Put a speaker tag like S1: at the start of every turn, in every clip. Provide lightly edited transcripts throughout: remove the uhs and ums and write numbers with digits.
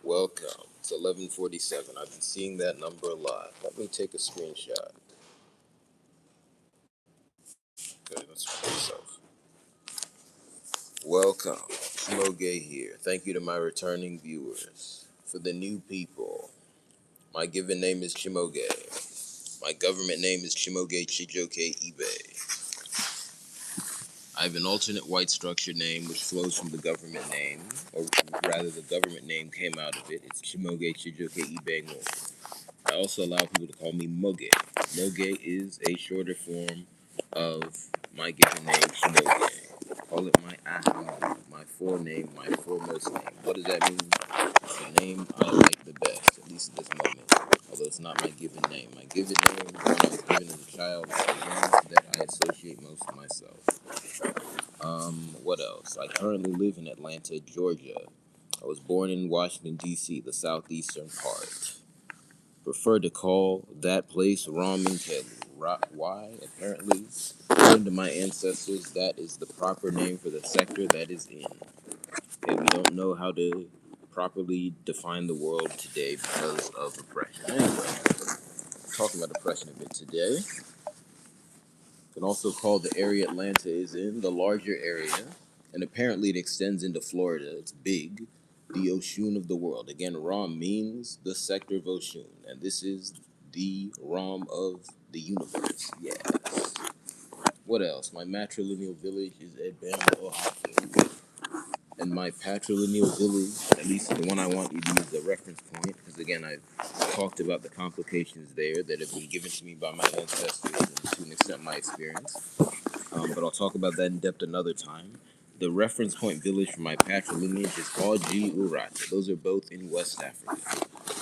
S1: Welcome. It's 11:47. I've been seeing that number a lot. Let me take a screenshot. Okay, that's for myself. Welcome. Shimoge here. Thank you to my returning viewers. For the new people, my given name is Shimoge. My government name is Shimoge Chijoke Ibe. I have an alternate white structure name which flows from the government name, or rather the government name came out of it. It's Shimoge Chijoke Ibe no. I also allow people to call me Moge. Moge is a shorter form of my given name, Shimoge. Call it my aham, my forename, my foremost name. What does that mean? It's the name I like the best, at least at this moment. Although it's not my given name. My given name, the one I was given as a child, is the one that I associate most with myself. What else? I currently live in Atlanta, Georgia. I was born in Washington, D.C., the southeastern part. Prefer to call that place Ramen Kelu. Why? Apparently, according to my ancestors, that is the proper name for the sector that is in. And we don't know how to properly define the world today because of oppression. Anyway, talking about oppression a bit today. You can also call the area Atlanta is in the larger area, and apparently it extends into Florida. It's big, the Oshun of the world. Again, Ram means the sector of Oshun, and this is the Ram of the universe. Yes. What else? My matrilineal village is Edbama, Ohio. And my patrilineal village, at least the one I want you to use as a reference point, because again, I've talked about the complications there that have been given to me by my ancestors and to an extent my experience. But I'll talk about that in depth another time. The reference point village for my patrilineage is Haji Urata. Those are both in West Africa.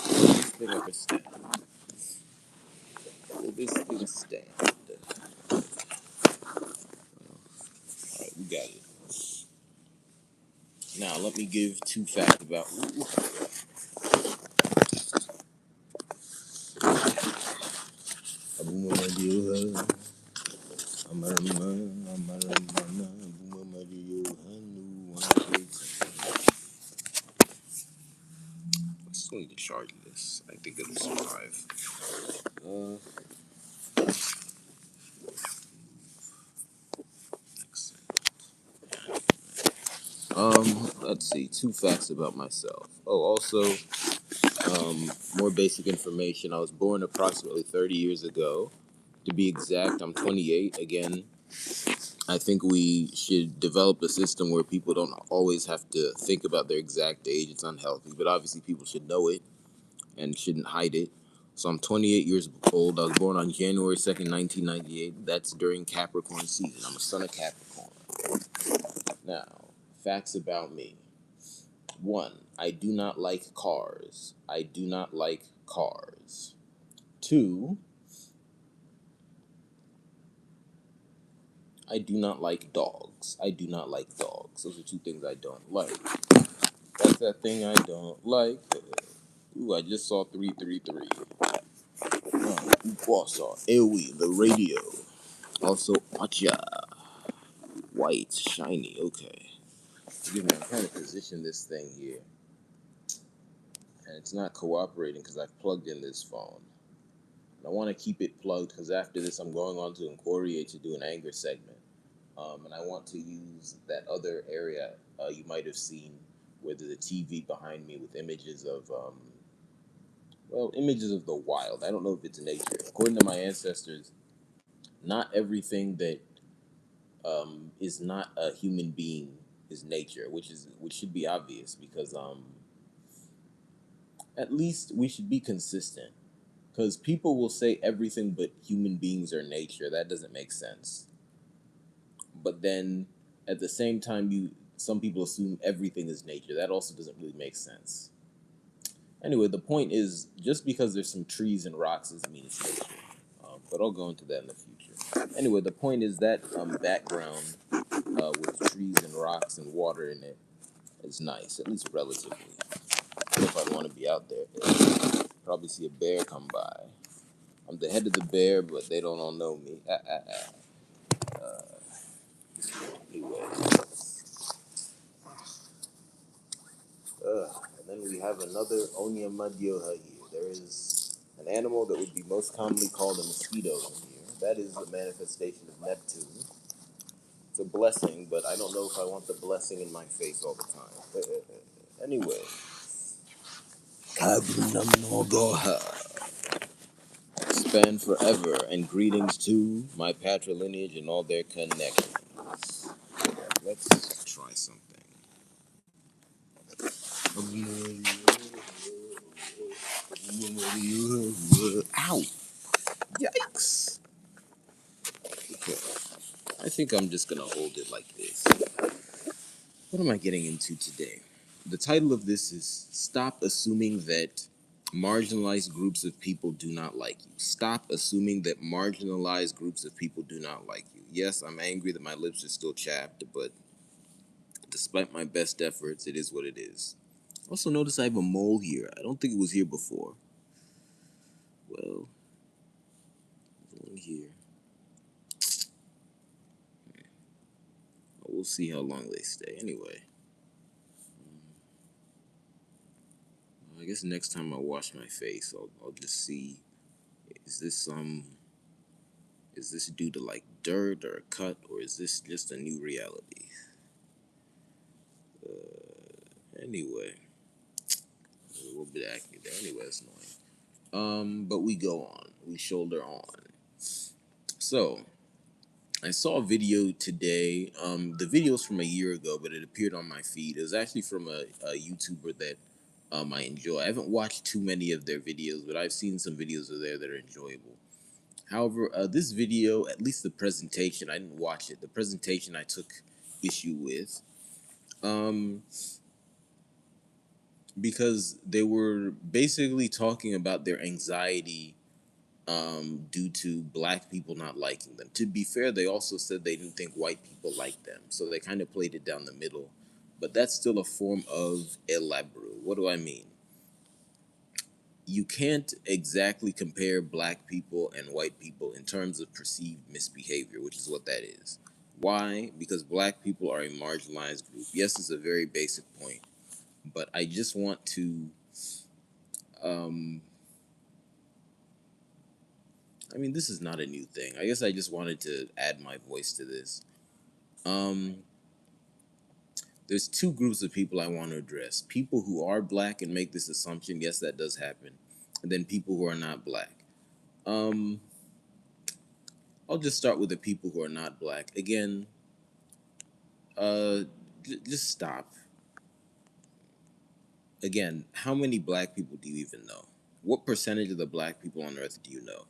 S1: Will this thing ever stand? Will this thing stand? Alright, we got it. Now, let me give two facts about. I still need to charge this. I think it'll survive. Let's see. Two facts about myself. Oh, also, more basic information. I was born approximately 30 years ago. To be exact, I'm 28. Again, I think we should develop a system where people don't always have to think about their exact age. It's unhealthy, but obviously people should know it and shouldn't hide it. So I'm 28 years old. I was born on January 2nd, 1998. That's during Capricorn season. I'm a son of Capricorn. Now, facts about me. One, I do not like cars. I do not like cars. Two, I do not like dogs. I do not like dogs. Those are two things I don't like. That's that thing I don't like. Ooh, I just saw 333. Saw Ewi, the radio. Also, Acha. White, shiny, okay. Forgive me, I'm trying to position this thing here. And it's not cooperating because I've plugged in this phone. And I want to keep it plugged because after this I'm going on to Inquiria to do an anger segment. And I want to use that other area you might have seen where there's a TV behind me with images of, images of the wild. I don't know if it's nature. According to my ancestors, not everything that is not a human being is nature, which should be obvious because at least we should be consistent. Because people will say everything but human beings are nature. That doesn't make sense. But then at the same time, some people assume everything is nature. That also doesn't really make sense. Anyway, the point is, just because there's some trees and rocks doesn't mean it's nature. But I'll go into that in the future. Anyway, the point is that background with trees and rocks and water in it is nice, at least relatively. I don't know if I'd want to be out there. Probably see a bear come by. I'm the head of the bear, but they don't all know me. Anyway. And then we have another Onya Madioha here. There is an animal that would be most commonly called a mosquito in here. That is the manifestation of Neptune. It's a blessing, but I don't know if I want the blessing in my face all the time. Anyway, span forever, and greetings to my patrilineage and all their connections. Let's try something. Ow! Yikes! Okay, I think I'm just gonna hold it like this. What am I getting into today? The title of this is Stop Assuming That Marginalized Groups of People Do Not Like You. Stop assuming that marginalized groups of people do not like you. Yes, I'm angry that my lips are still chapped, but despite my best efforts, it is what it is. Also, notice I have a mole here. I don't think it was here before. Well, there's one here. We'll see how long they stay. Anyway, I guess next time I wash my face, I'll just see, is this due to like dirt or a cut, or is this just a new reality? Anyway, a little bit acne there. Anyway, that's annoying. But we go on. We shoulder on. So, I saw a video today. The video's from a year ago, but it appeared on my feed. It was actually from a YouTuber that I enjoy. I haven't watched too many of their videos, but I've seen some videos of theirs that are enjoyable. However, this video, at least the presentation, I didn't watch it. The presentation I took issue with, um, because they were basically talking about their anxiety due to black people not liking them. To be fair, they also said they didn't think white people liked them, so they kind of played it down the middle. But that's still a form of elabru. What do I mean? You can't exactly compare black people and white people in terms of perceived misbehavior, which is what that is. Why? Because black people are a marginalized group. Yes, it's a very basic point, but I just want to, um, I mean, this is not a new thing. I guess I just wanted to add my voice to this. Um, there's two groups of people I want to address. People who are black and make this assumption, yes, that does happen. And then people who are not black. Um, I'll just start with the people who are not black. Again, just stop. Again, how many black people do you even know? What percentage of the black people on earth do you know?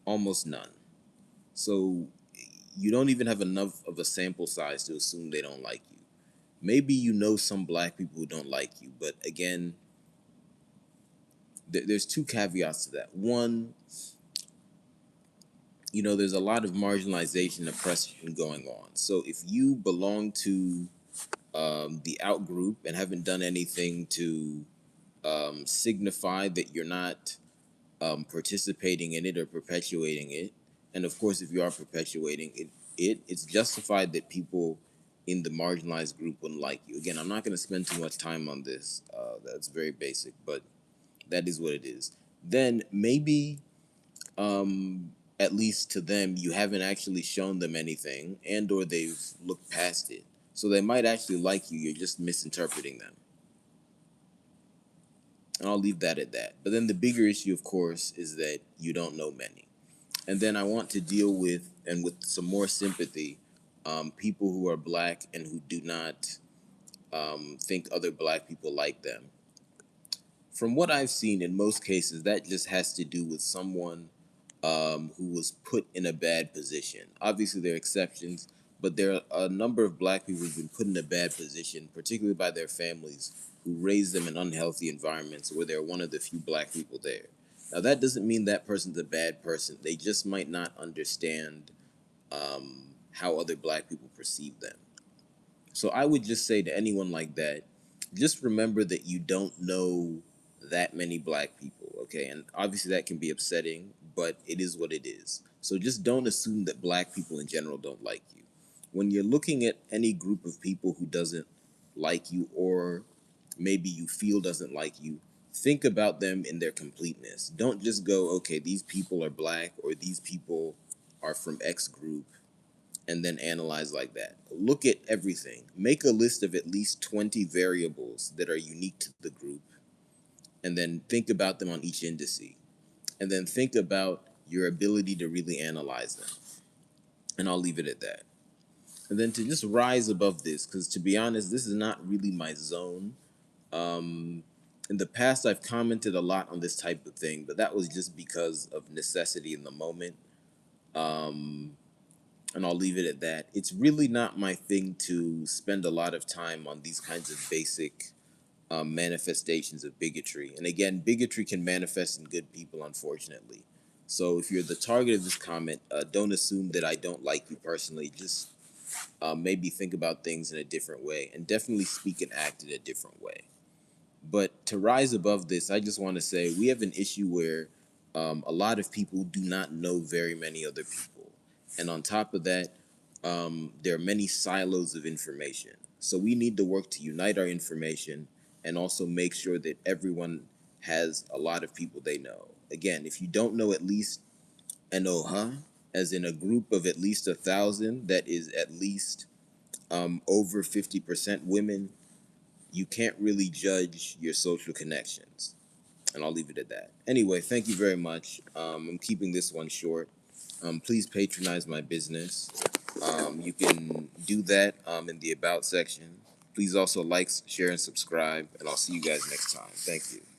S1: Almost none. So you don't even have enough of a sample size to assume they don't like you. Maybe you know some black people who don't like you, but again, there's two caveats to that. One, there's a lot of marginalization and oppression going on. So if you belong to the out group and haven't done anything to signify that you're not participating in it or perpetuating it, and of course, if you are perpetuating it's justified that people in the marginalized group wouldn't like you. Again, I'm not going to spend too much time on this. That's very basic, but that is what it is. Then maybe, at least to them, you haven't actually shown them anything, and or they've looked past it. So they might actually like you. You're just misinterpreting them. And I'll leave that at that. But then the bigger issue, of course, is that you don't know many. And then I want to deal with, and with some more sympathy, people who are black and who do not think other black people like them. From what I've seen, in most cases, that just has to do with someone who was put in a bad position. Obviously, there are exceptions, but there are a number of black people who've been put in a bad position, particularly by their families, who raised them in unhealthy environments where they're one of the few black people there. Now, that doesn't mean that person's a bad person. They just might not understand how other black people perceive them. So I would just say to anyone like that, just remember that you don't know that many black people, okay? And obviously that can be upsetting, but it is what it is. So just don't assume that black people in general don't like you. When you're looking at any group of people who doesn't like you, or maybe you feel doesn't like you, think about them in their completeness. Don't just go, okay, these people are black or these people are from X group, and then analyze like that. Look at everything. Make a list of at least 20 variables that are unique to the group, and then think about them on each indice. And then think about your ability to really analyze them. And I'll leave it at that. And then to just rise above this, because to be honest, this is not really my zone. Um, in the past, I've commented a lot on this type of thing, but that was just because of necessity in the moment. Um, and I'll leave it at that. It's really not my thing to spend a lot of time on these kinds of basic manifestations of bigotry. And again, bigotry can manifest in good people, unfortunately. So if you're the target of this comment, don't assume that I don't like you personally. Just maybe think about things in a different way, and definitely speak and act in a different way. But to rise above this, I just want to say we have an issue where a lot of people do not know very many other people. And on top of that, there are many silos of information. So we need to work to unite our information and also make sure that everyone has a lot of people they know. Again, if you don't know at least an OHA, as in a group of at least 1,000 that is at least over 50% women, you can't really judge your social connections. And I'll leave it at that. Anyway, thank you very much. I'm keeping this one short. Please patronize my business. You can do that in the About section. Please also like, share, and subscribe. And I'll see you guys next time. Thank you.